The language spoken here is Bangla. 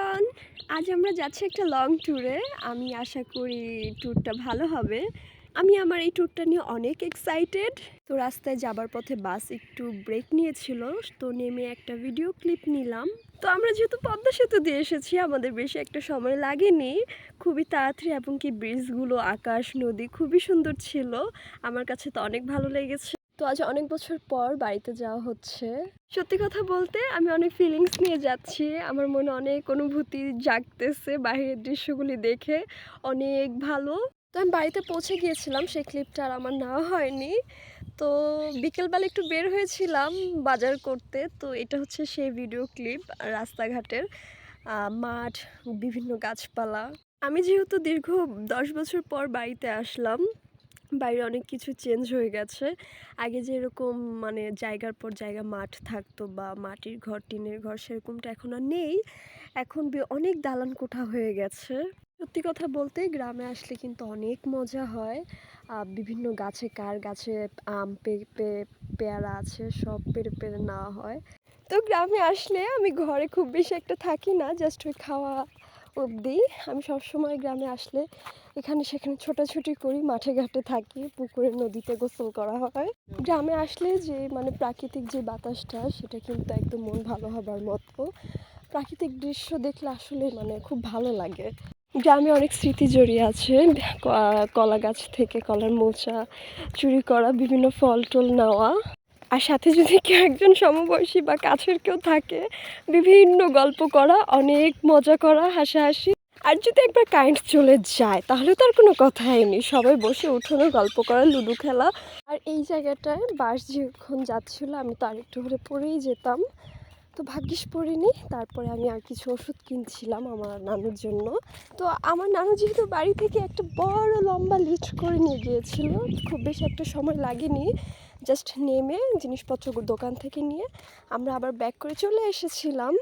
এভরিওয়ান, আজ আমরা যাচ্ছি একটা লং ট্যুরে। আমি আশা করি ট্যুরটা ভালো হবে। আমি আমার এই ট্যুরটা নিয়ে অনেক এক্সাইটেড। তো রাস্তায় যাবার পথে বাস একটু ব্রেক নিয়েছিল, তো নেমে একটা ভিডিও ক্লিপ নিলাম। তো আমরা যেহেতু পদ্মা সেতু দিয়ে এসেছি, আমাদের বেশি একটা সময় লাগেনি, খুবই তাড়াতাড়ি, এবং কি ব্রিজগুলো, আকাশ, নদী খুবই সুন্দর ছিল। আমার কাছে তো অনেক ভালো লেগেছে। তো আজ অনেক বছর পর বাড়িতে যাওয়া হচ্ছে। সত্যি কথা বলতে আমি অনেক ফিলিংস নিয়ে যাচ্ছি। আমার মনে অনেক অনুভূতি জাগতেছে বাইরের দৃশ্যগুলি দেখে, অনেক ভালো। তো আমি বাড়িতে পৌঁছে গিয়েছিলাম, সেই ক্লিপটা আর আমার নেওয়া হয়নি। তো বিকেলবেলা একটু বের হয়েছিলাম বাজার করতে। তো এটা হচ্ছে সেই ভিডিও ক্লিপ রাস্তাঘাটের, মাঠ, বিভিন্ন গাছপালা। আমি যেহেতু দীর্ঘ 10 বছর পর বাড়িতে আসলাম, বাইরে অনেক কিছু চেঞ্জ হয়ে গেছে। আগে যেরকম মানে জায়গার পর জায়গা মাঠ থাকতো বা মাটির ঘর, টিনের ঘর, সেরকমটা এখন আর নেই। এখন অনেক দালান কোঠা হয়ে গেছে। সত্যি কথা বলতে গ্রামে আসলে কিন্তু অনেক মজা হয়। বিভিন্ন গাছে, কার গাছে আম, পেঁপে, পেয়ারা আছে, সব পেড়ে পেড়ে নেওয়া হয়। তো গ্রামে আসলে আমি ঘরে খুব বেশি একটা থাকি না, জাস্ট ওই খাওয়া অবধি। আমি সবসময় গ্রামে আসলে এখানে সেখানে ছোটাছুটি করি, মাঠে ঘাটে থাকি, পুকুরে নদীতে গোসল করা হয়। গ্রামে আসলে যে মানে প্রাকৃতিক যে বাতাসটা, সেটা কিন্তু একদম মন ভালো হবার মতো। প্রাকৃতিক দৃশ্য দেখলে আসলে মানে খুব ভালো লাগে। গ্রামে অনেক স্মৃতি জড়িয়ে আছে। কলা গাছ থেকে কলার মোচা চুরি করা, বিভিন্ন ফল টল নেওয়া, আর সাথে যদি কেউ একজন সমবয়সী বা কাছের কেউ থাকে, বিভিন্ন গল্প করা, অনেক মজা করা, হাসাহাসি। আর যদি একবার কারেন্ট চলে যায় তাহলে তো আর কোনো কথাই নেই, সবাই বসে উঠোনে গল্প করা, লুডো খেলা। আর এই জায়গাটায় বাস যখন যাচ্ছিলো আমি তো আরেকটু হলে পড়েই যেতাম। তো ভাগ্যিস পড়িনি। তারপরে আমি আর কিছু ওষুধ কিনছিলাম আমার নানুর জন্য। তো আমার নানু যেহেতু বাড়ি থেকে একটা বড় লম্বা লিস্ট করে নিয়ে গিয়েছিল, খুব বেশি একটা সময় লাগেনি। জাস্ট নেমে জিনিসপত্র দোকান থেকে নিয়ে আমরা আবার ব্যাক করে চলে এসেছিলাম।